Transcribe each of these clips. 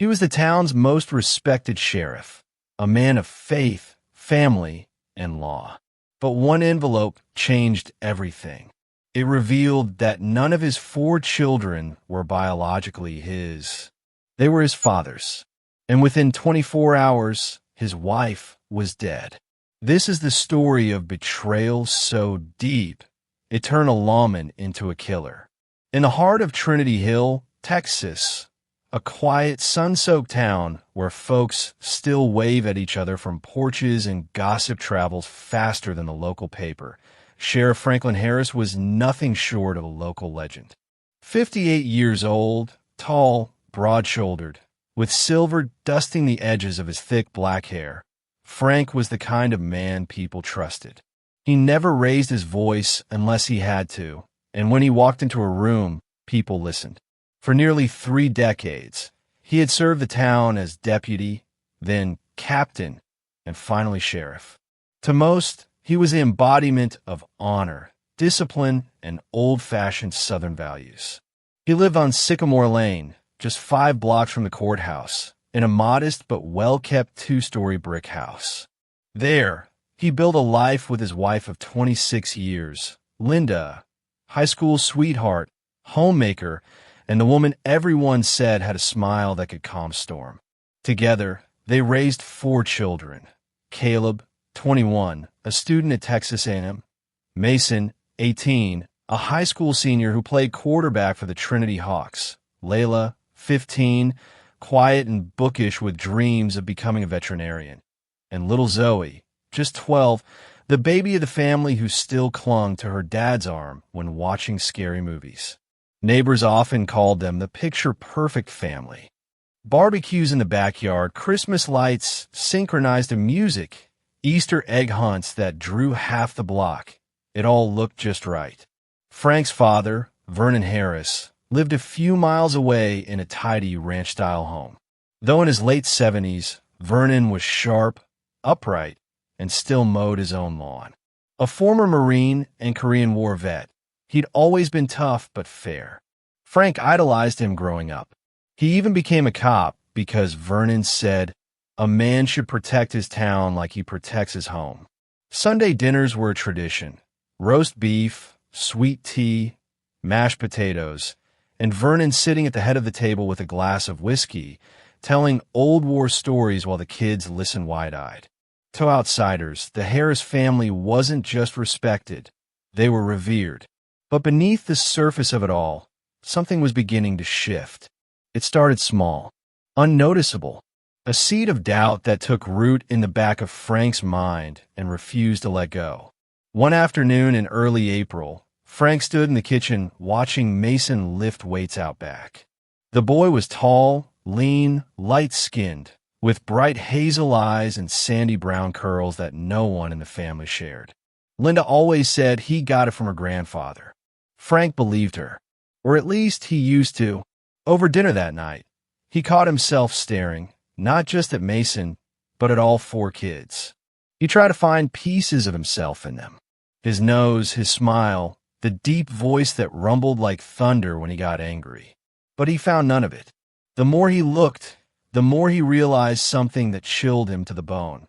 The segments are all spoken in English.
He was the town's most respected sheriff, a man of faith, family, and law. But one envelope changed everything. It revealed that none of his 4 children were biologically his. They were his father's. And within 24 hours, his wife was dead. This is the story of betrayal so deep, it turned a lawman into a killer. In the heart of Trinity Hill, Texas, a quiet, sun-soaked town where folks still wave at each other from porches and gossip travels faster than the local paper, Sheriff Franklin Harris was nothing short of a local legend. 58 years old, tall, broad-shouldered, with silver dusting the edges of his thick black hair, Frank was the kind of man people trusted. He never raised his voice unless he had to, and when he walked into a room, people listened. For nearly 3 decades, he had served the town as deputy, then captain, and finally sheriff. To most, he was the embodiment of honor, discipline, and old-fashioned Southern values. He lived on Sycamore Lane, just 5 blocks from the courthouse, in a modest but well-kept 2-story brick house. There, he built a life with his wife of 26 years, Linda, high school sweetheart, homemaker, and the woman everyone said had a smile that could calm storm. Together, they raised 4 children. Caleb, 21, a student at Texas A&M. Mason, 18, a high school senior who played quarterback for the Trinity Hawks. Layla, 15, quiet and bookish with dreams of becoming a veterinarian. And little Zoe, just 12, the baby of the family who still clung to her dad's arm when watching scary movies. Neighbors often called them the picture-perfect family. Barbecues in the backyard, Christmas lights synchronized to music, Easter egg hunts that drew half the block. It all looked just right. Frank's father, Vernon Harris, lived a few miles away in a tidy ranch-style home. Though in his late 70s, Vernon was sharp, upright, and still mowed his own lawn. A former Marine and Korean War vet, he'd always been tough but fair. Frank idolized him growing up. He even became a cop because Vernon said, "A man should protect his town like he protects his home." Sunday dinners were a tradition. Roast beef, sweet tea, mashed potatoes, and Vernon sitting at the head of the table with a glass of whiskey, telling old war stories while the kids listened wide-eyed. To outsiders, the Harris family wasn't just respected, they were revered. But beneath the surface of it all, something was beginning to shift. It started small, unnoticeable, a seed of doubt that took root in the back of Frank's mind and refused to let go. One afternoon in early April, Frank stood in the kitchen watching Mason lift weights out back. The boy was tall, lean, light-skinned, with bright hazel eyes and sandy brown curls that no one in the family shared. Linda always said he got it from her grandfather. Frank believed her, or at least he used to. Over dinner that night, he caught himself staring, not just at Mason, but at all 4 kids. He tried to find pieces of himself in them. His nose, his smile, the deep voice that rumbled like thunder when he got angry. But he found none of it. The more he looked, the more he realized something that chilled him to the bone.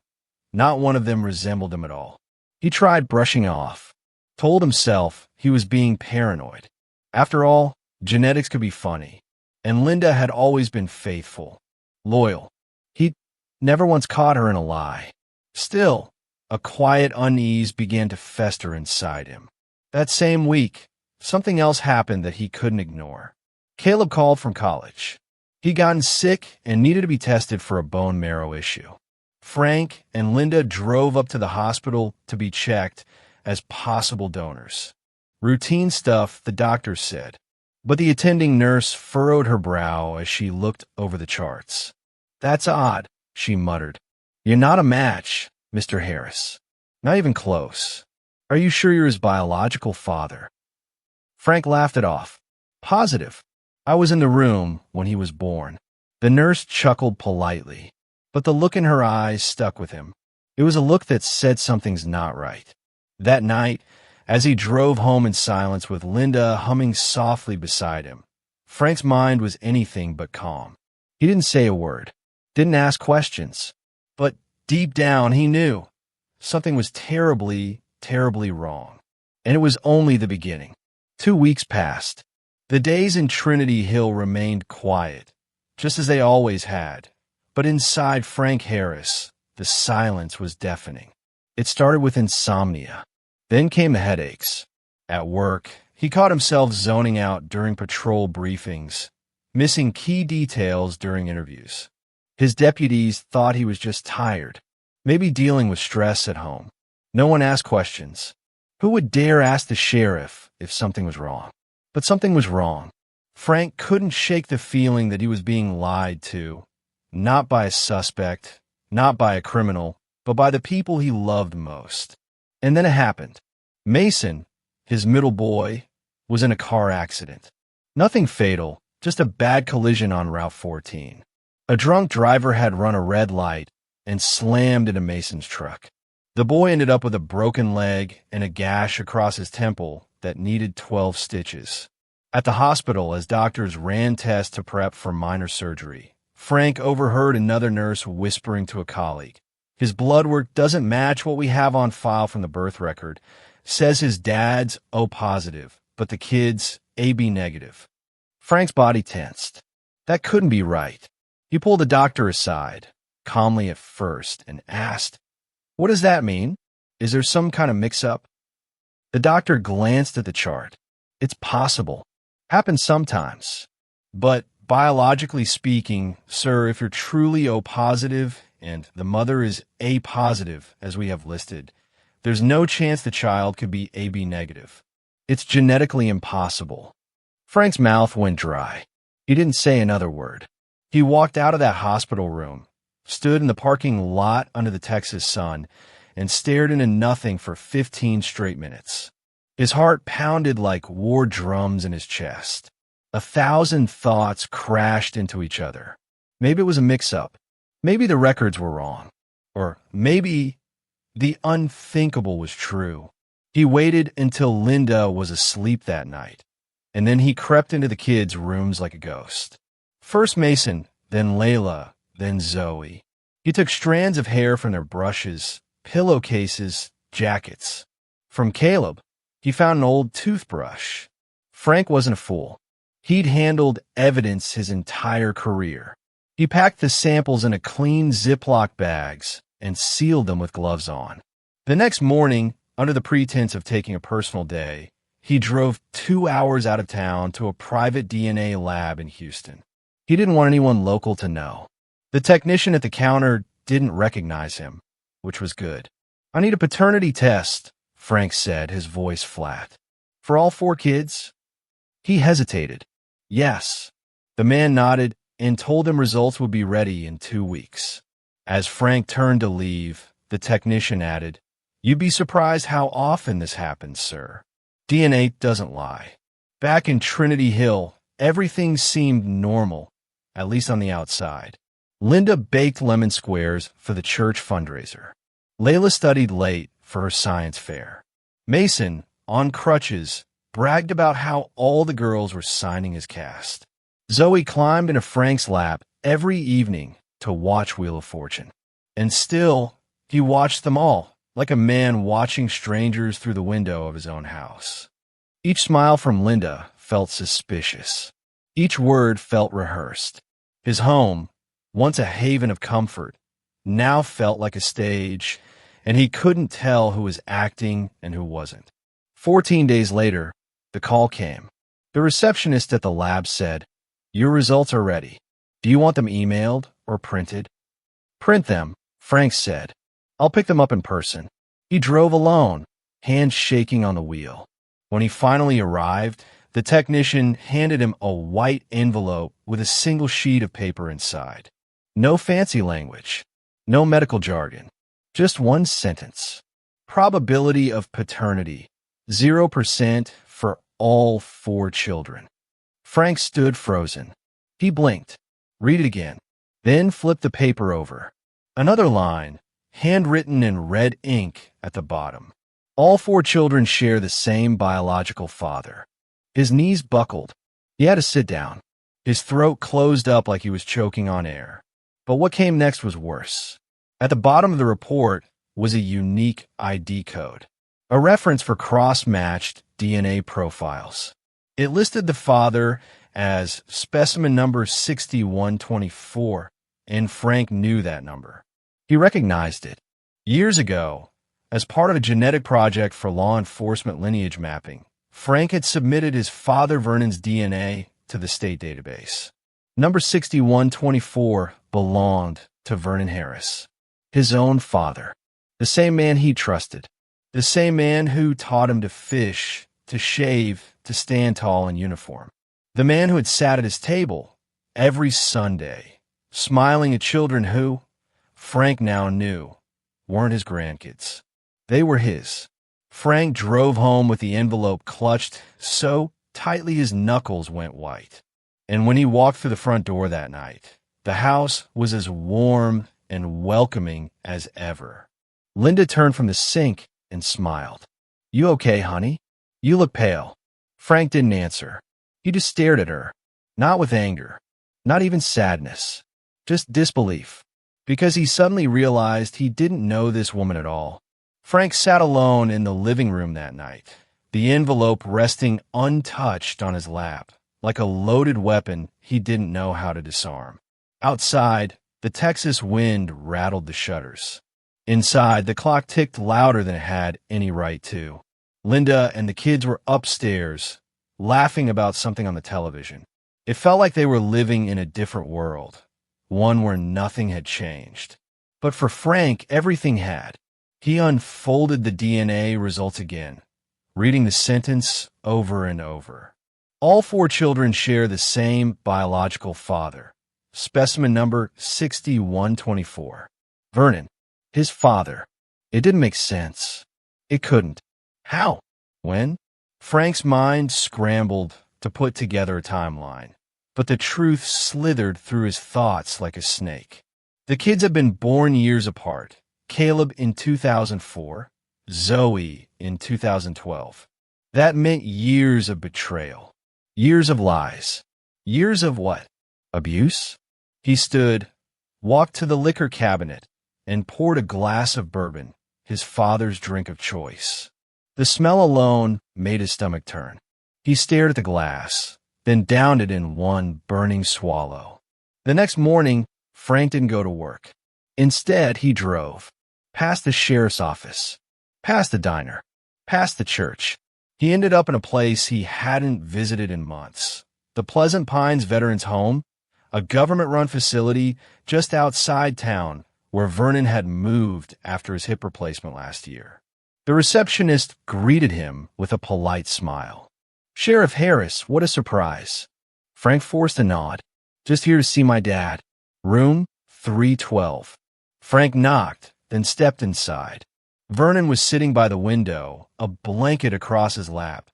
Not one of them resembled him at all. He tried brushing off, told himself he was being paranoid. After all, genetics could be funny, and Linda had always been faithful, loyal. He'd never once caught her in a lie. Still, a quiet unease began to fester inside him. That same week, something else happened that he couldn't ignore. Caleb called from college. He'd gotten sick and needed to be tested for a bone marrow issue. Frank and Linda drove up to the hospital to be checked as possible donors. Routine stuff, the doctor said, but the attending nurse furrowed her brow as she looked over the charts. "That's odd," she muttered. "You're not a match, Mr. Harris. Not even close. Are you sure you're his biological father?" Frank laughed it off. "Positive. I was in the room when he was born." The nurse chuckled politely, but the look in her eyes stuck with him. It was a look that said something's not right. That night, as he drove home in silence with Linda humming softly beside him, Frank's mind was anything but calm. He didn't say a word, didn't ask questions. But deep down, he knew something was terribly, terribly wrong. And it was only the beginning. 2 weeks passed. The days in Trinity Hill remained quiet, just as they always had. But inside Frank Harris, the silence was deafening. It started with insomnia. Then came the headaches. At work, he caught himself zoning out during patrol briefings, missing key details during interviews. His deputies thought he was just tired, maybe dealing with stress at home. No one asked questions. Who would dare ask the sheriff if something was wrong? But something was wrong. Frank couldn't shake the feeling that he was being lied to, not by a suspect, not by a criminal, but by the people he loved most. And then it happened. Mason, his middle boy, was in a car accident. Nothing fatal, just a bad collision on Route 14. A drunk driver had run a red light and slammed into Mason's truck. The boy ended up with a broken leg and a gash across his temple that needed 12 stitches. At the hospital, as doctors ran tests to prep for minor surgery, Frank overheard another nurse whispering to a colleague, "His blood work doesn't match what we have on file from the birth record. Says his dad's O positive, but the kid's AB negative." Frank's body tensed. That couldn't be right. He pulled the doctor aside, calmly at first, and asked, "What does that mean? Is there some kind of mix-up?" The doctor glanced at the chart. "It's possible. Happens sometimes. But biologically speaking, sir, if you're truly O positive and the mother is A positive, as we have listed, there's no chance the child could be AB negative. It's genetically impossible." Frank's mouth went dry. He didn't say another word. He walked out of that hospital room, stood in the parking lot under the Texas sun, and stared into nothing for 15 straight minutes. His heart pounded like war drums in his chest. 1,000 thoughts crashed into each other. Maybe it was a mix-up. Maybe the records were wrong. Or maybe the unthinkable was true. He waited until Linda was asleep that night, and then he crept into the kids' rooms like a ghost. First Mason, then Layla, then Zoe. He took strands of hair from their brushes, pillowcases, jackets. From Caleb, he found an old toothbrush. Frank wasn't a fool. He'd handled evidence his entire career. He packed the samples in a clean Ziploc bags and sealed them with gloves on. The next morning, under the pretense of taking a personal day, he drove 2 hours out of town to a private DNA lab in Houston. He didn't want anyone local to know. The technician at the counter didn't recognize him, which was good. "I need a paternity test," Frank said, his voice flat. "For all 4 kids?" He hesitated. "Yes." The man nodded and told him results would be ready in 2 weeks. As Frank turned to leave, the technician added, "You'd be surprised how often this happens, sir. DNA doesn't lie." Back in Trinity Hill, everything seemed normal, at least on the outside. Linda baked lemon squares for the church fundraiser. Layla studied late for her science fair. Mason, on crutches, bragged about how all the girls were signing his cast. Zoe climbed into Frank's lap every evening to watch Wheel of Fortune. And still, he watched them all, like a man watching strangers through the window of his own house. Each smile from Linda felt suspicious. Each word felt rehearsed. His home, once a haven of comfort, now felt like a stage, and he couldn't tell who was acting and who wasn't. 14 days later, the call came. The receptionist at the lab said, "Your results are ready. Do you want them emailed or printed?" "Print them," Frank said. "I'll pick them up in person." He drove alone, hands shaking on the wheel. When he finally arrived, the technician handed him a white envelope with a single sheet of paper inside. No fancy language, no medical jargon, just one sentence. Probability of paternity, 0% for all 4 children. Frank stood frozen. He blinked, read it again, then flipped the paper over. Another line, handwritten in red ink at the bottom. All 4 children share the same biological father. His knees buckled. He had to sit down. His throat closed up like he was choking on air. But what came next was worse. At the bottom of the report was a unique ID code, a reference for cross-matched DNA profiles. It listed the father as specimen number 6124, and Frank knew that number. He recognized it. Years ago, as part of a genetic project for law enforcement lineage mapping, Frank had submitted his father Vernon's DNA to the state database. Number 6124 belonged to Vernon Harris, his own father, the same man he trusted, the same man who taught him to fish, to shave, to stand tall in uniform, the man who had sat at his table every Sunday, smiling at children who, Frank now knew, weren't his grandkids. They were his. Frank drove home with the envelope clutched so tightly his knuckles went white. And when he walked through the front door that night, the house was as warm and welcoming as ever. Linda turned from the sink and smiled. "You okay, honey? You look pale." Frank didn't answer. He just stared at her, not with anger, not even sadness, just disbelief, because he suddenly realized he didn't know this woman at all. Frank sat alone in the living room that night, the envelope resting untouched on his lap, like a loaded weapon he didn't know how to disarm. Outside, the Texas wind rattled the shutters. Inside, the clock ticked louder than it had any right to. Linda and the kids were upstairs, laughing about something on the television. It felt like they were living in a different world, one where nothing had changed. But for Frank, everything had. He unfolded the DNA results again, reading the sentence over and over. All four children share the same biological father, specimen number 6124. Vernon, his father. It didn't make sense. It couldn't. How? When? Frank's mind scrambled to put together a timeline, but the truth slithered through his thoughts like a snake. The kids had been born years apart. Caleb in 2004, Zoe in 2012. That meant years of betrayal, years of lies, years of what? Abuse? He stood, walked to the liquor cabinet, and poured a glass of bourbon, his father's drink of choice. The smell alone made his stomach turn. He stared at the glass, then downed it in one burning swallow. The next morning, Frank didn't go to work. Instead, he drove. Past the sheriff's office, past the diner, past the church. He ended up in a place he hadn't visited in months. The Pleasant Pines Veterans Home, a government-run facility just outside town where Vernon had moved after his hip replacement last year. The receptionist greeted him with a polite smile. "Sheriff Harris, what a surprise." Frank forced a nod. "Just here to see my dad. Room 312. Frank knocked, then stepped inside. Vernon was sitting by the window, a blanket across his lap,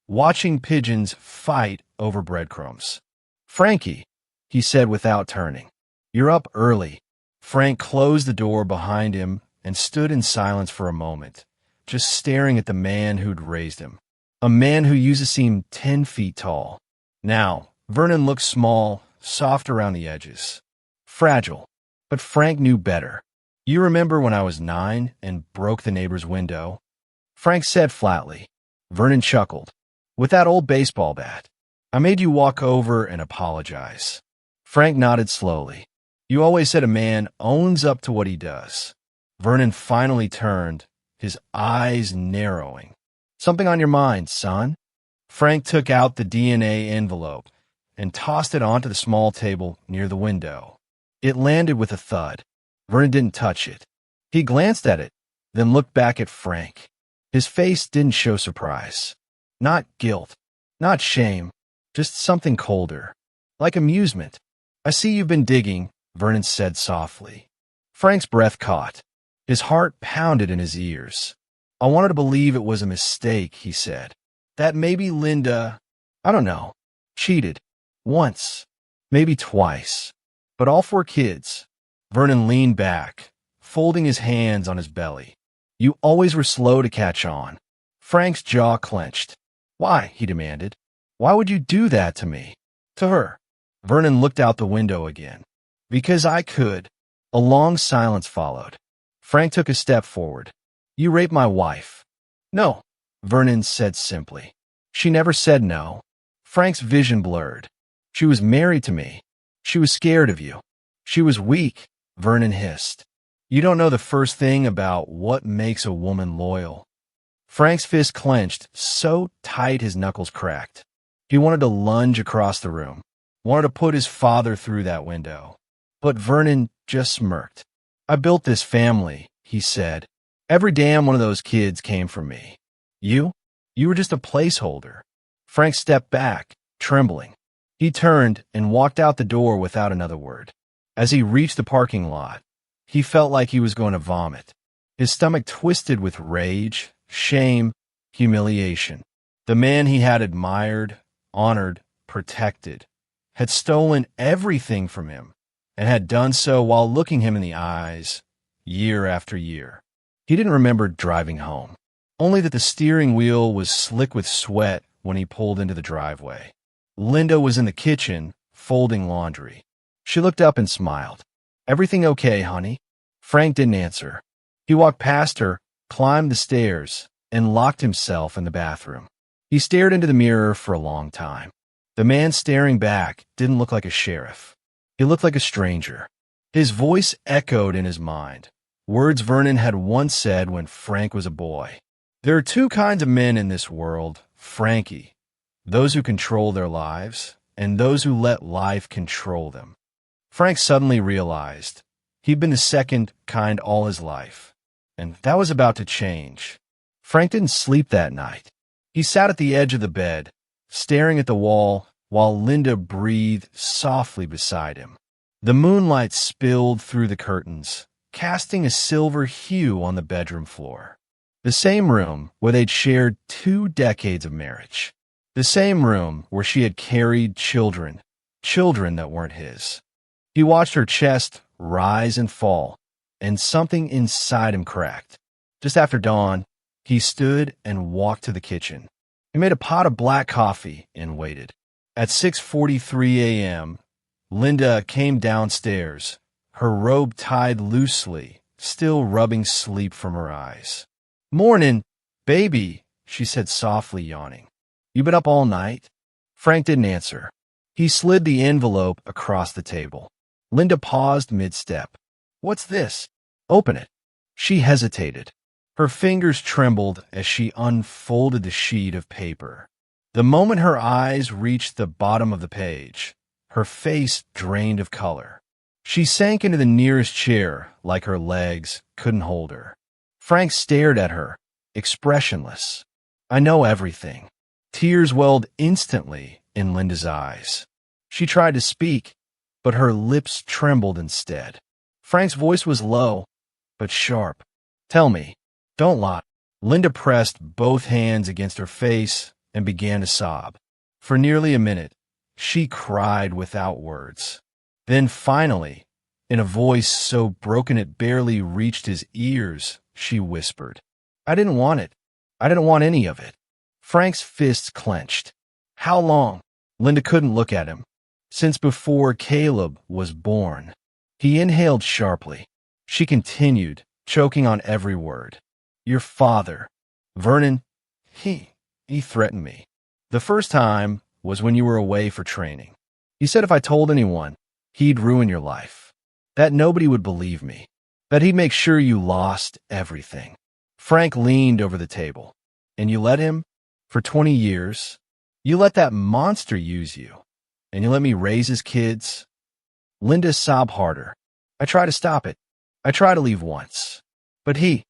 watching pigeons fight over breadcrumbs. "Frankie," he said without turning, "you're up early." Frank closed the door behind him and stood in silence for a moment, just staring at the man who'd raised him, a man who used to seem 10 feet tall. Now, Vernon looked small, soft around the edges, fragile, but Frank knew better. "You remember when I was 9 and broke the neighbor's window?" Frank said flatly. Vernon chuckled. "With that old baseball bat. I made you walk over and apologize." Frank nodded slowly. "You always said a man owns up to what he does." Vernon finally turned, his eyes narrowing. "Something on your mind, son?" Frank took out the DNA envelope and tossed it onto the small table near the window. It landed with a thud. Vernon didn't touch it. He glanced at it, then looked back at Frank. His face didn't show surprise. Not guilt, not shame, just something colder, like amusement. "I see you've been digging," Vernon said softly. Frank's breath caught. His heart pounded in his ears. "I wanted to believe it was a mistake," he said. "That maybe Linda, I don't know, cheated. Once, maybe twice. But all four kids." Vernon leaned back, folding his hands on his belly. "You always were slow to catch on." Frank's jaw clenched. "Why?" he demanded. "Why would you do that to me? To her?" Vernon looked out the window again. Because I could. A long silence followed. Frank took a step forward. You raped my wife. No, Vernon said simply. She never said no. Frank's vision blurred. She was married to me. She was scared of you. She was weak, Vernon hissed. You don't know the first thing about what makes a woman loyal. Frank's fist clenched so tight his knuckles cracked. He wanted to lunge across the room, wanted to put his father through that window. But Vernon just smirked. I built this family, he said. Every damn one of those kids came from me. You were just a placeholder. Frank stepped back, trembling. He turned and walked out the door without another word. As he reached the parking lot, he felt like he was going to vomit. His stomach twisted with rage, shame, humiliation. The man he had admired, honored, protected, had stolen everything from him and had done so while looking him in the eyes, year after year. He didn't remember driving home, only that the steering wheel was slick with sweat when he pulled into the driveway. Linda was in the kitchen, folding laundry. She looked up and smiled. Everything okay, honey? Frank didn't answer. He walked past her, climbed the stairs, and locked himself in the bathroom. He stared into the mirror for a long time. The man staring back didn't look like a sheriff. He looked like a stranger. His voice echoed in his mind, words Vernon had once said when Frank was a boy. There are two kinds of men in this world, Frankie. Those who control their lives, and those who let life control them. Frank suddenly realized he'd been the second kind all his life, and that was about to change. Frank didn't sleep that night. He sat at the edge of the bed, staring at the wall while Linda breathed softly beside him. The moonlight spilled through the curtains, casting a silver hue on the bedroom floor. The same room where they'd shared 2 decades of marriage. The same room where she had carried children that weren't his. He watched her chest rise and fall, and something inside him cracked. Just after dawn, he stood and walked to the kitchen. He made a pot of black coffee and waited. At 6:43 a.m., Linda came downstairs, her robe tied loosely, still rubbing sleep from her eyes. "Mornin', baby," she said softly, yawning. "You been up all night?" Frank didn't answer. He slid the envelope across the table. Linda paused mid-step. "What's this?" "Open it." She hesitated. Her fingers trembled as she unfolded the sheet of paper. The moment her eyes reached the bottom of the page, her face drained of color. She sank into the nearest chair like her legs couldn't hold her. Frank stared at her, expressionless. "I know everything." Tears welled instantly in Linda's eyes. She tried to speak, but her lips trembled instead. Frank's voice was low, but sharp. "Tell me. Don't lie." Linda pressed both hands against her face and began to sob. For nearly a minute, she cried without words. Then finally, in a voice so broken it barely reached his ears, she whispered, "I didn't want it. I didn't want any of it." Frank's fists clenched. "How long?" Linda couldn't look at him. "Since before Caleb was born." He inhaled sharply. She continued, choking on every word. "Your father, Vernon, he threatened me. The first time was when you were away for training. He said if I told anyone, he'd ruin your life. That nobody would believe me. That he'd make sure you lost everything." Frank leaned over the table. "And you let him? For 20 years? You let that monster use you? And you let me raise his kids?" Linda sobbed harder. "I tried to stop it. I tried to leave once. But he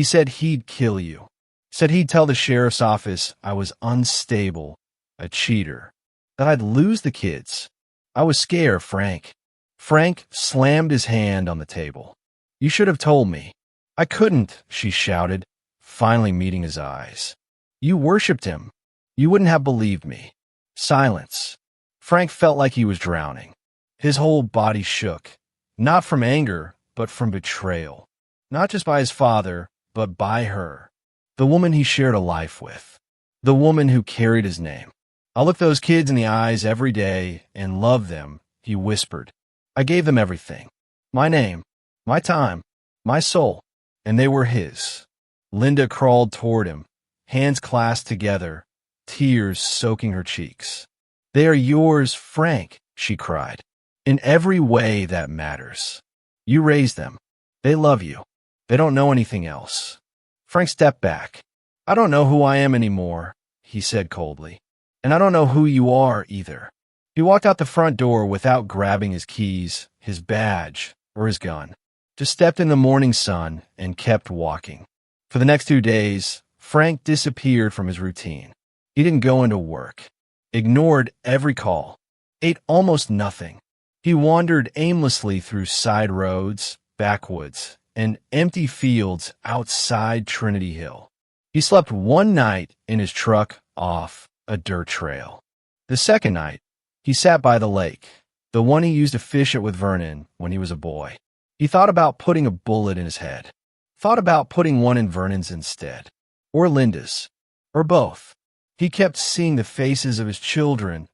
said he'd kill you. Said he'd tell the sheriff's office I was unstable, a cheater, that I'd lose the kids. I was scared, Frank." Frank slammed his hand on the table. "You should have told me." "I couldn't," she shouted, finally meeting his eyes. "You worshipped him. You wouldn't have believed me." Silence. Frank felt like he was drowning. His whole body shook, not from anger, but from betrayal. Not just by his father, but by her. The woman he shared a life with. The woman who carried his name. I look those kids in the eyes every day and love them, he whispered. I gave them everything. My name, my time, my soul, and they were his. Linda crawled toward him, hands clasped together, tears soaking her cheeks. They are yours, Frank, she cried. In every way that matters. You raised them. They love you. They don't know anything else. Frank stepped back. I don't know who I am anymore, he said coldly. And I don't know who you are either. He walked out the front door without grabbing his keys, his badge, or his gun. Just stepped in the morning sun and kept walking. For the next 2 days, Frank disappeared from his routine. He didn't go into work. Ignored every call. Ate almost nothing. He wandered aimlessly through side roads, backwoods, and empty fields outside Trinity Hill. He slept one night in his truck off a dirt trail. The second night, he sat by the lake, the one he used to fish at with Vernon when he was a boy. He thought about putting a bullet in his head. Thought about putting one in Vernon's instead. Or Linda's. Or both. He kept seeing the faces of his children,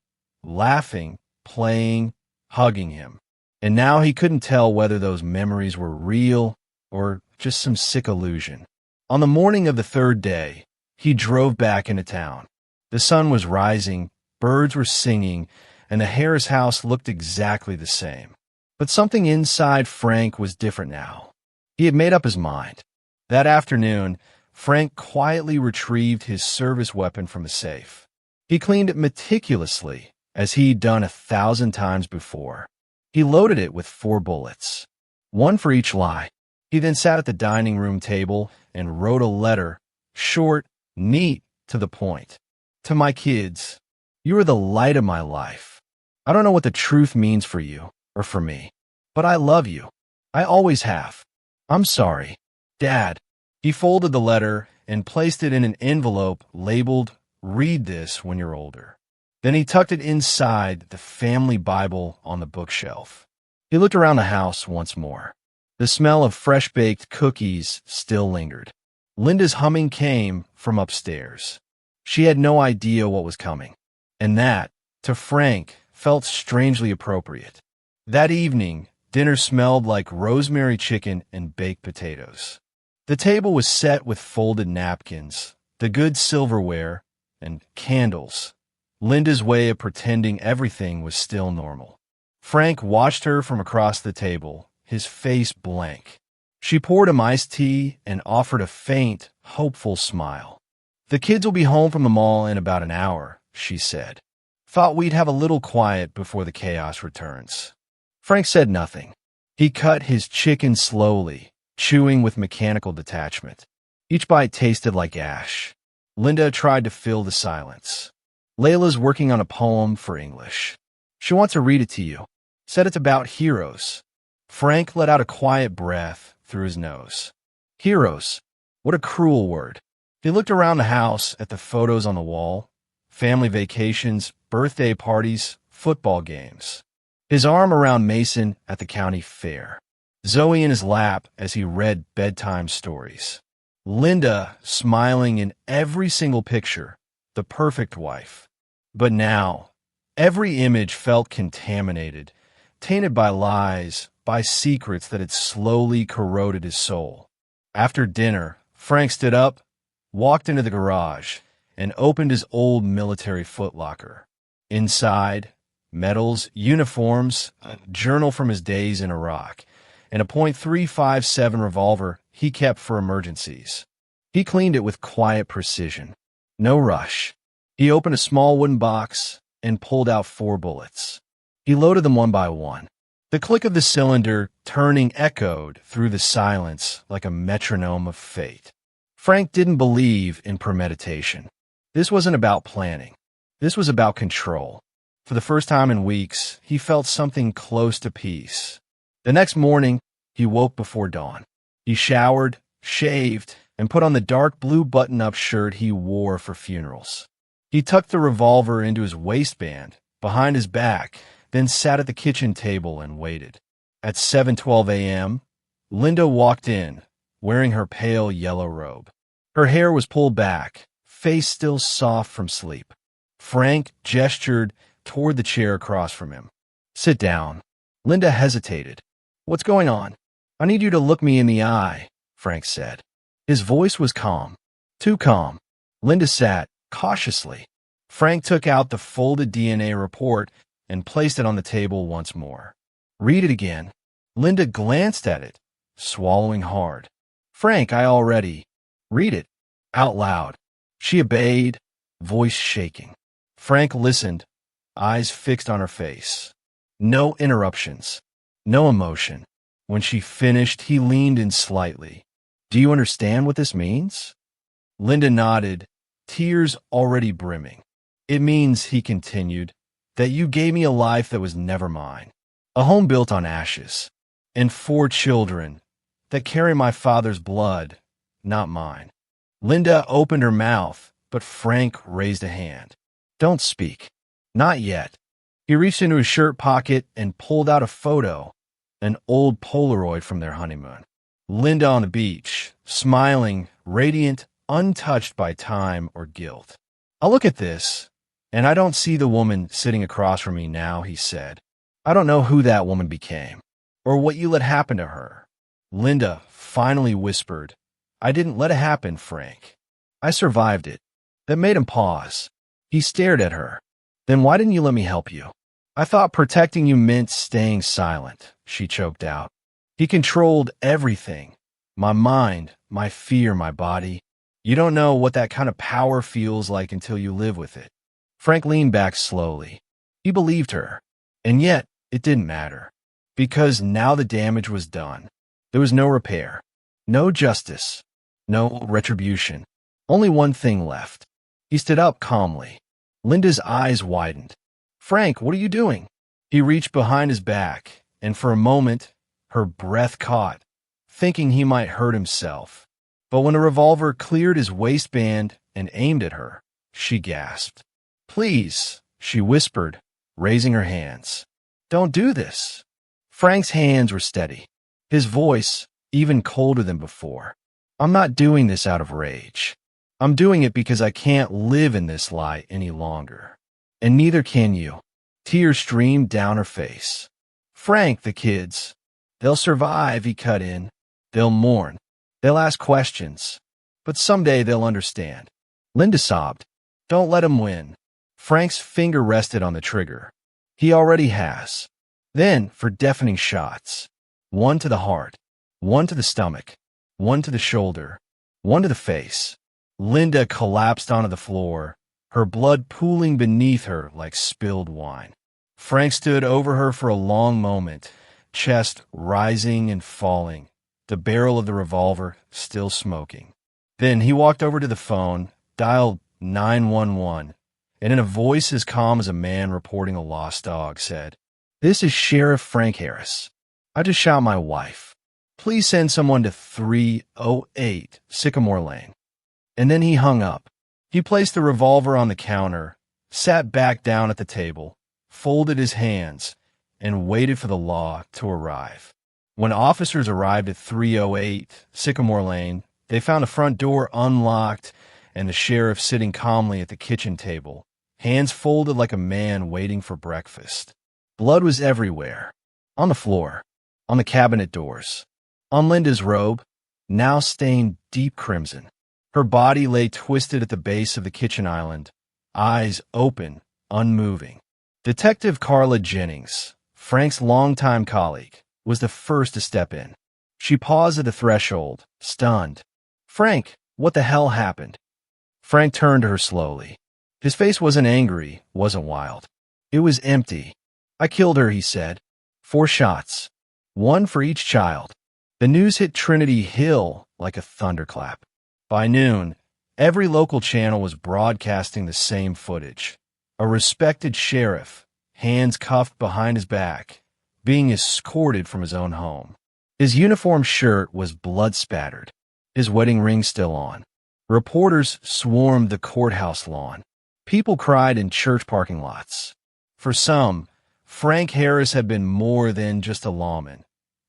laughing, playing, hugging him. And now he couldn't tell whether those memories were real or just some sick illusion. On the morning of the third day, he drove back into town. The sun was rising, birds were singing, and the Harris house looked exactly the same. But something inside Frank was different now. He had made up his mind. That afternoon, Frank quietly retrieved his service weapon from the safe. He cleaned it meticulously, as he'd done 1,000 times before. He loaded it with 4 bullets, one for each lie. He then sat at the dining room table and wrote a letter, short, neat, to the point. To my kids, you are the light of my life. I don't know what the truth means for you or for me, but I love you. I always have. I'm sorry. Dad. He folded the letter and placed it in an envelope labeled, "Read this when you're older." Then he tucked it inside the family Bible on the bookshelf. He looked around the house once more. The smell of fresh-baked cookies still lingered. Linda's humming came from upstairs. She had no idea what was coming, and that, to Frank, felt strangely appropriate. That evening, dinner smelled like rosemary chicken and baked potatoes. The table was set with folded napkins, the good silverware, and candles. Linda's way of pretending everything was still normal. Frank watched her from across the table, his face blank. She poured him iced tea and offered a faint, hopeful smile. The kids will be home from the mall in about an hour, she said. Thought we'd have a little quiet before the chaos returns. Frank said nothing. He cut his chicken slowly, chewing with mechanical detachment. Each bite tasted like ash. Linda tried to fill the silence. Layla's working on a poem for English. She wants to read it to you. Said it's about heroes. Frank let out a quiet breath through his nose. Heroes. What a cruel word. He looked around the house at the photos on the wall. Family vacations, birthday parties, football games. His arm around Mason at the county fair. Zoe in his lap as he read bedtime stories. Linda smiling in every single picture, the perfect wife. But now, every image felt contaminated, tainted by lies, by secrets that had slowly corroded his soul. After dinner, Frank stood up, walked into the garage, and opened his old military footlocker. Inside, medals, uniforms, a journal from his days in Iraq, and a .357 revolver he kept for emergencies. He cleaned it with quiet precision. No rush. He opened a small wooden box and pulled out 4 bullets. He loaded them one by one. The click of the cylinder turning echoed through the silence like a metronome of fate. Frank didn't believe in premeditation. This wasn't about planning. This was about control. For the first time in weeks, he felt something close to peace. The next morning, he woke before dawn. He showered, shaved, and put on the dark blue button-up shirt he wore for funerals. He tucked the revolver into his waistband, behind his back, then sat at the kitchen table and waited. At 7:12 a.m., Linda walked in, wearing her pale yellow robe. Her hair was pulled back, face still soft from sleep. Frank gestured toward the chair across from him. Sit down. Linda hesitated. What's going on? I need you to look me in the eye, Frank said. His voice was calm. Too calm. Linda sat, cautiously. Frank took out the folded DNA report and placed it on the table once more. Read it again. Linda glanced at it, swallowing hard. Frank, I already. Read it. Out loud. She obeyed, voice shaking. Frank listened, eyes fixed on her face. No interruptions. No emotion. When she finished, he leaned in slightly. Do you understand what this means? Linda nodded, tears already brimming. It means, he continued, that you gave me a life that was never mine. A home built on ashes. And 4 children that carry my father's blood, not mine. Linda opened her mouth, but Frank raised a hand. Don't speak. Not yet. He reached into his shirt pocket and pulled out a photo, an old Polaroid from their honeymoon. Linda on the beach, smiling, radiant, untouched by time or guilt. I look at this, and I don't see the woman sitting across from me now, he said. I don't know who that woman became, or what you let happen to her. Linda finally whispered, I didn't let it happen, Frank. I survived it. That made him pause. He stared at her. Then why didn't you let me help you? I thought protecting you meant staying silent, she choked out. He controlled everything. My mind, my fear, my body. You don't know what that kind of power feels like until you live with it. Frank leaned back slowly. He believed her. And yet, it didn't matter. Because now the damage was done. There was no repair. No justice. No retribution. Only one thing left. He stood up calmly. Linda's eyes widened. Frank, what are you doing? He reached behind his back, and for a moment, her breath caught, thinking he might hurt himself. But when a revolver cleared his waistband and aimed at her, she gasped. Please, she whispered, raising her hands. Don't do this. Frank's hands were steady. His voice, even colder than before. I'm not doing this out of rage. I'm doing it because I can't live in this lie any longer. And neither can you. Tears streamed down her face. Frank, the kids. They'll survive, he cut in. They'll mourn. They'll ask questions. But someday they'll understand. Linda sobbed. Don't let him win. Frank's finger rested on the trigger. He already has. Then, for deafening shots. One to the heart. One to the stomach. One to the shoulder. One to the face. Linda collapsed onto the floor, her blood pooling beneath her like spilled wine. Frank stood over her for a long moment, chest rising and falling, the barrel of the revolver still smoking. Then he walked over to the phone, dialed 911, and in a voice as calm as a man reporting a lost dog said, This is Sheriff Frank Harris. I just shot my wife. Please send someone to 308 Sycamore Lane. And then he hung up. He placed the revolver on the counter, sat back down at the table, folded his hands, and waited for the law to arrive. When officers arrived at 308 Sycamore Lane, they found the front door unlocked and the sheriff sitting calmly at the kitchen table, hands folded like a man waiting for breakfast. Blood was everywhere. On the floor, on the cabinet doors, on Linda's robe, now stained deep crimson. Her body lay twisted at the base of the kitchen island, eyes open, unmoving. Detective Carla Jennings, Frank's longtime colleague, was the first to step in. She paused at the threshold, stunned. Frank, what the hell happened? Frank turned to her slowly. His face wasn't angry, wasn't wild. It was empty. I killed her, he said. 4 shots. 1 for each child. The news hit Trinity Hill like a thunderclap. By noon, every local channel was broadcasting the same footage. A respected sheriff, hands cuffed behind his back, being escorted from his own home. His uniform shirt was blood-spattered, his wedding ring still on. Reporters swarmed the courthouse lawn. People cried in church parking lots. For some, Frank Harris had been more than just a lawman.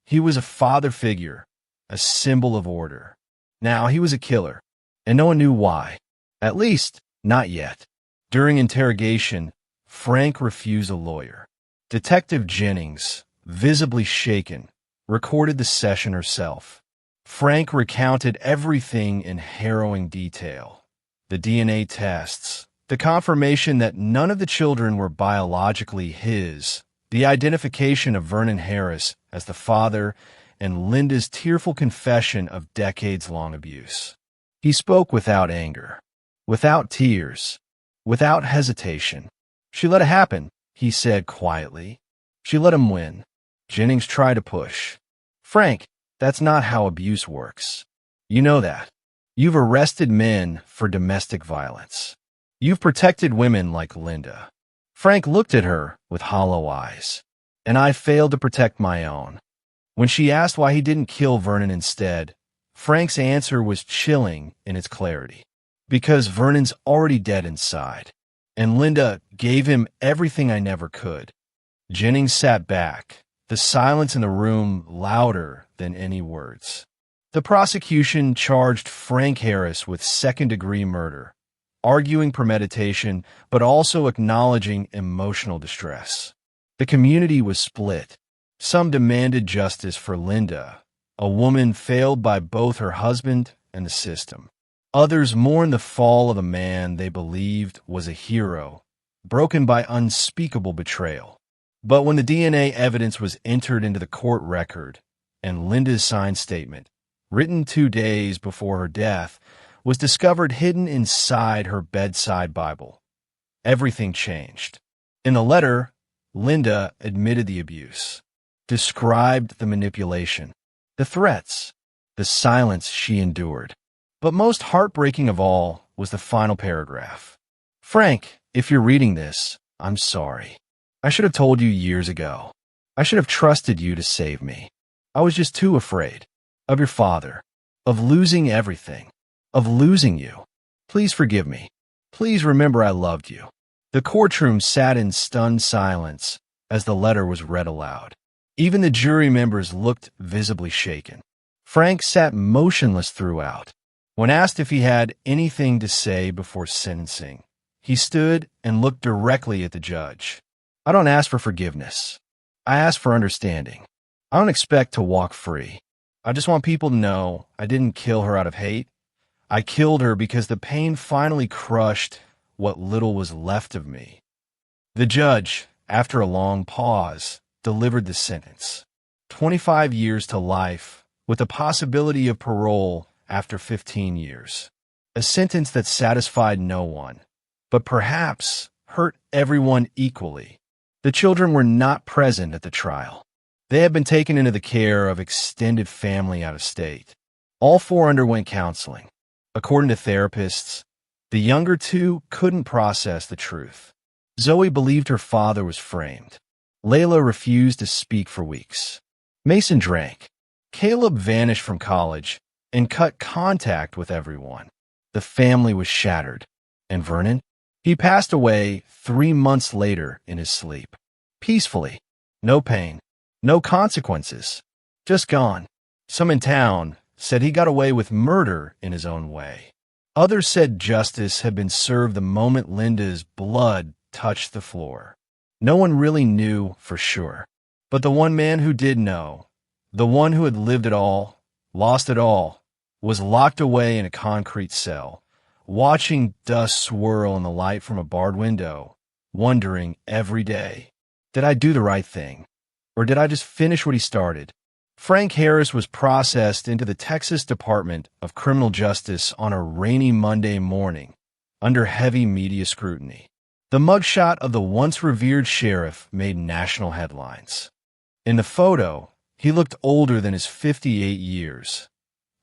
He was a father figure, a symbol of order. Now he was a killer, and no one knew why. At least, not yet. During interrogation, Frank refused a lawyer. Detective Jennings, visibly shaken, recorded the session herself. Frank recounted everything in harrowing detail. The DNA tests, the confirmation that none of the children were biologically his, the identification of Vernon Harris as the father, and Linda's tearful confession of decades-long abuse. He spoke without anger, without tears, without hesitation. "She let it happen," he said quietly. "She let him win." Jennings tried to push. "Frank, that's not how abuse works. You know that. You've arrested men for domestic violence. You've protected women like Linda." Frank looked at her with hollow eyes. "And I failed to protect my own." When she asked why he didn't kill Vernon instead, Frank's answer was chilling in its clarity. "Because Vernon's already dead inside, and Linda gave him everything I never could." Jennings sat back, the silence in the room louder than any words. The prosecution charged Frank Harris with second-degree murder, arguing premeditation, but also acknowledging emotional distress. The community was split. Some demanded justice for Linda, a woman failed by both her husband and the system. Others mourned the fall of a man they believed was a hero, broken by unspeakable betrayal. But when the DNA evidence was entered into the court record, and Linda's signed statement, written 2 days before her death, was discovered hidden inside her bedside Bible, everything changed. In the letter, Linda admitted the abuse, described the manipulation, the threats, the silence she endured. But most heartbreaking of all was the final paragraph. "Frank, if you're reading this, I'm sorry. I should have told you years ago. I should have trusted you to save me. I was just too afraid. Of your father. Of losing everything. Of losing you. Please forgive me. Please remember I loved you." The courtroom sat in stunned silence as the letter was read aloud. Even the jury members looked visibly shaken. Frank sat motionless throughout. When asked if he had anything to say before sentencing, he stood and looked directly at the judge. "I don't ask for forgiveness. I ask for understanding. I don't expect to walk free. I just want people to know I didn't kill her out of hate. I killed her because the pain finally crushed what little was left of me." The judge, after a long pause, delivered the sentence. 25 years to life, with the possibility of parole after 15 years. A sentence that satisfied no one, but perhaps hurt everyone equally. The children were not present at the trial. They had been taken into the care of extended family out of state. All 4 underwent counseling. According to therapists, the younger 2 couldn't process the truth. Zoe believed her father was framed. Layla refused to speak for weeks. Mason drank. Caleb vanished from college and cut contact with everyone. The family was shattered. And Vernon? He passed away 3 months later in his sleep. Peacefully. No pain. No consequences. Just gone. Some in town said he got away with murder in his own way. Others said justice had been served the moment Linda's blood touched the floor. No one really knew for sure. But the one man who did know, the one who had lived it all, lost it all, was locked away in a concrete cell, watching dust swirl in the light from a barred window, wondering every day, did I do the right thing? Or did I just finish what he started? Frank Harris was processed into the Texas Department of Criminal Justice on a rainy Monday morning, under heavy media scrutiny. The mugshot of the once revered sheriff made national headlines. In the photo, he looked older than his 58 years.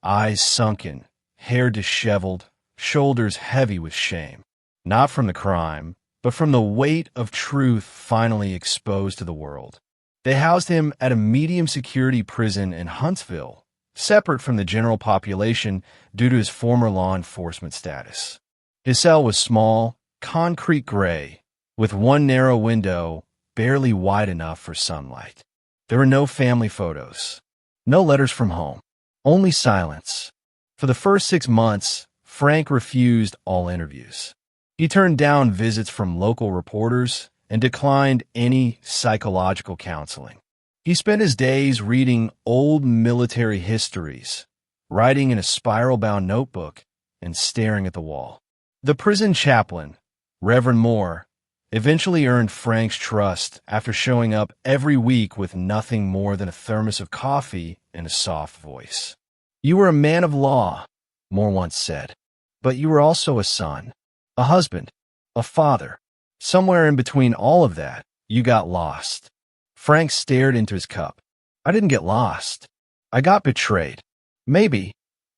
Eyes sunken, hair disheveled, shoulders heavy with shame. Not from the crime, but from the weight of truth finally exposed to the world. They housed him at a medium-security prison in Huntsville, separate from the general population due to his former law enforcement status. His cell was small, concrete gray, with one narrow window barely wide enough for sunlight. There were no family photos, no letters from home, only silence. For the first 6 months, Frank refused all interviews. He turned down visits from local reporters and declined any psychological counseling. He spent his days reading old military histories, writing in a spiral-bound notebook, and staring at the wall. The prison chaplain, Reverend Moore, eventually earned Frank's trust after showing up every week with nothing more than a thermos of coffee and a soft voice. "You were a man of law," Moore once said, "but you were also a son, a husband, a father. Somewhere in between all of that, you got lost." Frank stared into his cup. "I didn't get lost. I got betrayed." "Maybe,"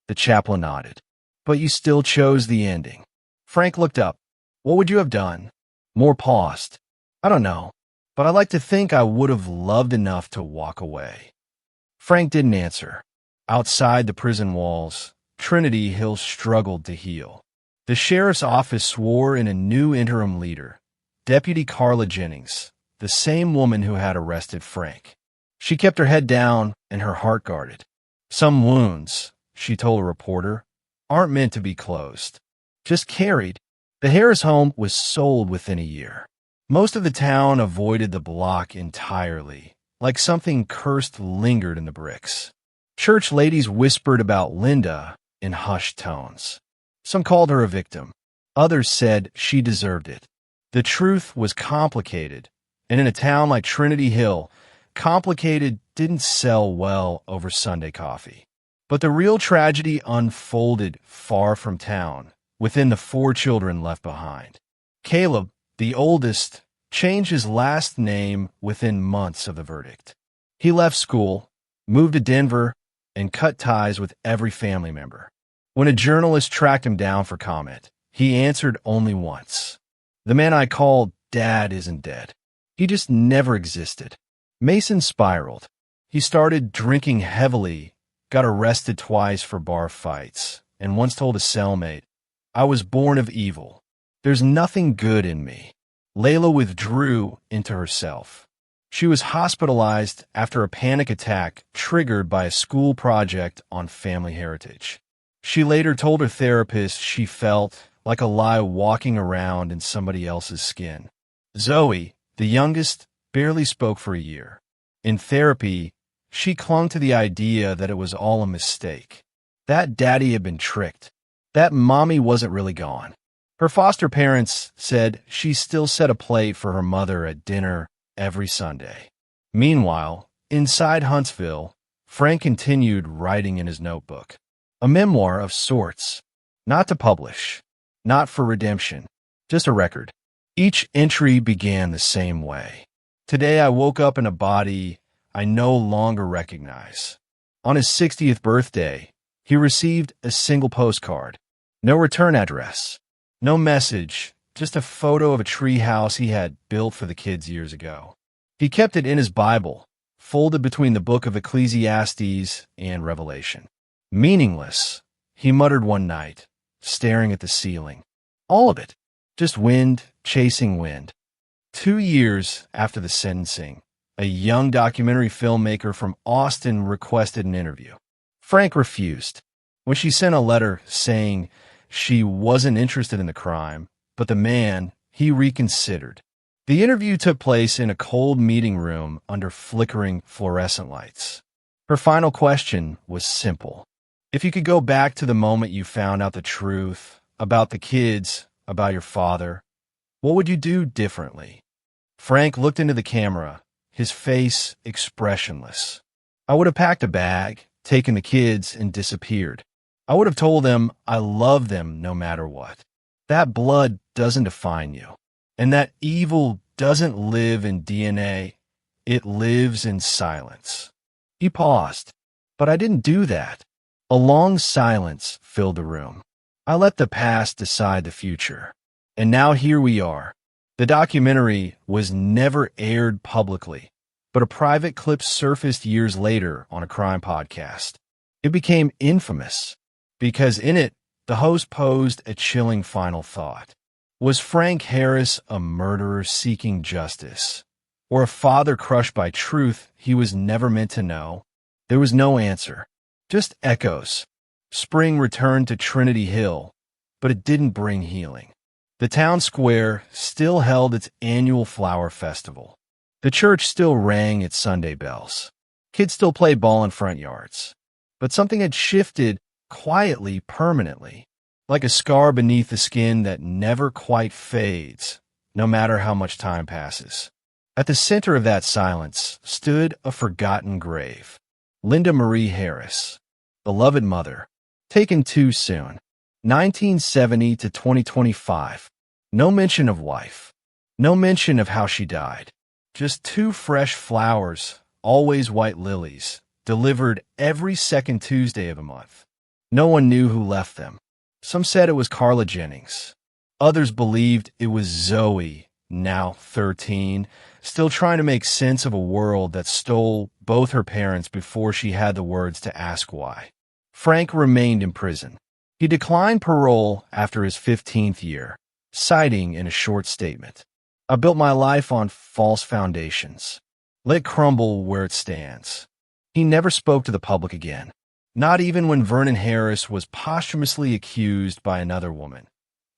the chaplain nodded, "but you still chose the ending." Frank looked up. "What would you have done?" Moore paused. "I don't know, but I like to think I would have loved enough to walk away." Frank didn't answer. Outside the prison walls, Trinity Hill struggled to heal. The sheriff's office swore in a new interim leader, Deputy Carla Jennings, the same woman who had arrested Frank. She kept her head down and her heart guarded. "Some wounds," she told a reporter, "aren't meant to be closed, just carried." The Harris home was sold within a year. Most of the town avoided the block entirely, like something cursed lingered in the bricks. Church ladies whispered about Linda in hushed tones. Some called her a victim. Others said she deserved it. The truth was complicated, and in a town like Trinity Hill, complicated didn't sell well over Sunday coffee. But the real tragedy unfolded far from town, within the 4 children left behind. Caleb, the oldest, changed his last name within months of the verdict. He left school, moved to Denver, and cut ties with every family member. When a journalist tracked him down for comment, he answered only once. "The man I called Dad isn't dead. He just never existed." Mason spiraled. He started drinking heavily, got arrested twice for bar fights, and once told a cellmate, "I was born of evil. There's nothing good in me." Layla withdrew into herself. She was hospitalized after a panic attack triggered by a school project on family heritage. She later told her therapist she felt like a lie walking around in somebody else's skin. Zoe, the youngest, barely spoke for a year. In therapy, she clung to the idea that it was all a mistake, that daddy had been tricked, that mommy wasn't really gone. Her foster parents said she still set a plate for her mother at dinner every Sunday. Meanwhile, inside Huntsville, Frank continued writing in his notebook. A memoir of sorts, not to publish, not for redemption, just a record. Each entry began the same way. "Today I woke up in a body I no longer recognize." On his 60th birthday, he received a single postcard. No return address, no message, just a photo of a tree house he had built for the kids years ago. He kept it in his Bible, folded between the book of Ecclesiastes and Revelation. "Meaningless," he muttered one night, staring at the ceiling. All of it, just wind chasing wind. 2 years after the sentencing, a young documentary filmmaker from Austin requested an interview. Frank refused. When she sent a letter saying she wasn't interested in the crime, but the man, he reconsidered. The interview took place in a cold meeting room under flickering fluorescent lights. Her final question was simple. If you could go back to the moment you found out the truth about the kids, about your father, what would you do differently? Frank looked into the camera, his face expressionless. "I would have packed a bag, taken the kids, and disappeared. I would have told them I love them no matter what. That blood doesn't define you. And that evil doesn't live in DNA. It lives in silence." He paused. "But I didn't do that." A long silence filled the room. "I let the past decide the future. And now here we are." The documentary was never aired publicly, but a private clip surfaced years later on a crime podcast. It became infamous because in it, the host posed a chilling final thought. Was Frank Harris a murderer seeking justice, or a father crushed by truth he was never meant to know? There was no answer, just echoes. Spring returned to Trinity Hill, but it didn't bring healing. The town square still held its annual flower festival. The church still rang its Sunday bells. Kids still played ball in front yards. But something had shifted quietly, permanently, like a scar beneath the skin that never quite fades, no matter how much time passes. At the center of that silence stood a forgotten grave. Linda Marie Harris, beloved mother, taken too soon. 1970 to 2025. No mention of wife. No mention of how she died. Just two fresh flowers, always white lilies, delivered every second Tuesday of a month. No one knew who left them. Some said it was Carla Jennings. Others believed it was Zoe, now 13, still trying to make sense of a world that stole both her parents before she had the words to ask why. Frank remained in prison. He declined parole after his 15th year, citing in a short statement, "I built my life on false foundations. Let it crumble where it stands." He never spoke to the public again, not even when Vernon Harris was posthumously accused by another woman,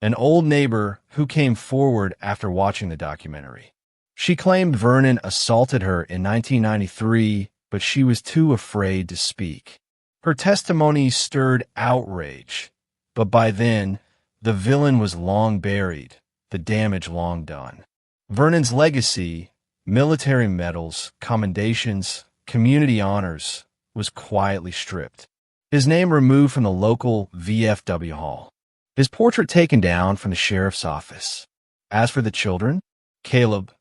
an old neighbor who came forward after watching the documentary. She claimed Vernon assaulted her in 1993, but she was too afraid to speak. Her testimony stirred outrage, but by then, the villain was long buried, the damage long done. Vernon's legacy, military medals, commendations, community honors, was quietly stripped. His name removed from the local VFW hall. His portrait taken down from the sheriff's office. As for the children, Caleb,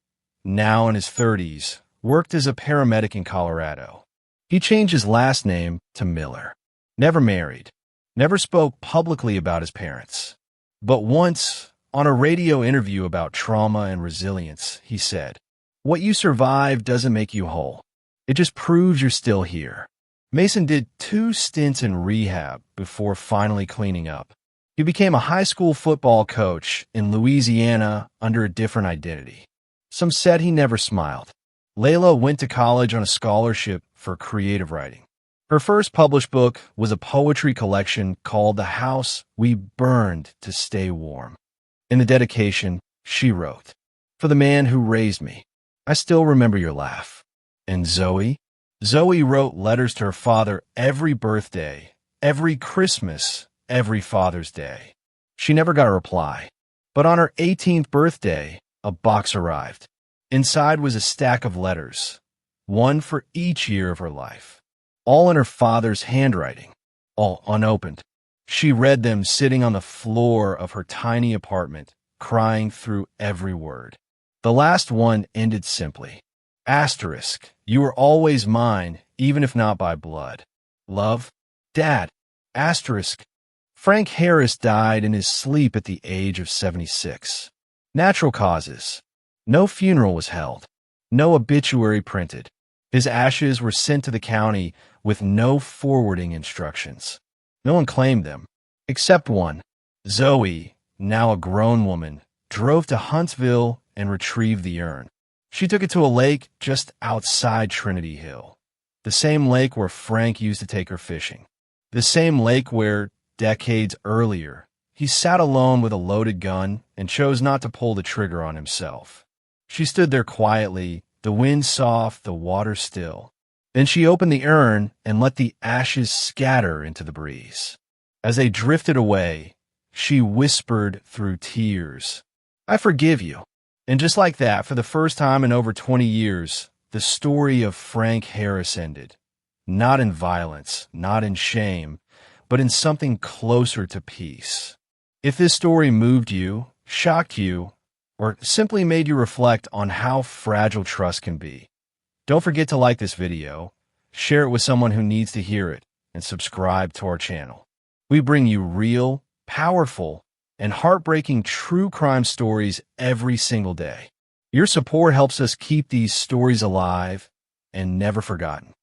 now in his 30s, worked as a paramedic in Colorado. He changed his last name to Miller. Never married. Never spoke publicly about his parents. But once, on a radio interview about trauma and resilience, he said, "What you survived doesn't make you whole. It just proves you're still here." Mason did 2 stints in rehab before finally cleaning up. He became a high school football coach in Louisiana under a different identity. Some said he never smiled. Layla went to college on a scholarship for creative writing. Her first published book was a poetry collection called The House We Burned to Stay Warm. In the dedication, she wrote, "For the man who raised me, I still remember your laugh." And Zoe? Zoe wrote letters to her father every birthday, every Christmas, every Father's Day. She never got a reply. But on her 18th birthday, a box arrived. Inside was a stack of letters, one for each year of her life, all in her father's handwriting, all unopened. She read them sitting on the floor of her tiny apartment, crying through every word. The last one ended simply, "Asterisk, you were always mine, even if not by blood. Love, Dad." Asterisk. Frank Harris died in his sleep at the age of 76. Natural causes. No funeral was held. No obituary printed. His ashes were sent to the county with no forwarding instructions. No one claimed them, except one. Zoe, now a grown woman, drove to Huntsville and retrieved the urn. She took it to a lake just outside Trinity Hill, the same lake where Frank used to take her fishing, the same lake where, decades earlier, he sat alone with a loaded gun and chose not to pull the trigger on himself. She stood there quietly, the wind soft, the water still. Then she opened the urn and let the ashes scatter into the breeze. As they drifted away, she whispered through tears, "I forgive you." And just like that, for the first time in over 20 years, the story of Frank Harris ended. Not in violence, not in shame, but in something closer to peace. If this story moved you, shocked you, or simply made you reflect on how fragile trust can be, don't forget to like this video, share it with someone who needs to hear it, and subscribe to our channel. We bring you real, powerful, and heartbreaking true crime stories every single day. Your support helps us keep these stories alive and never forgotten.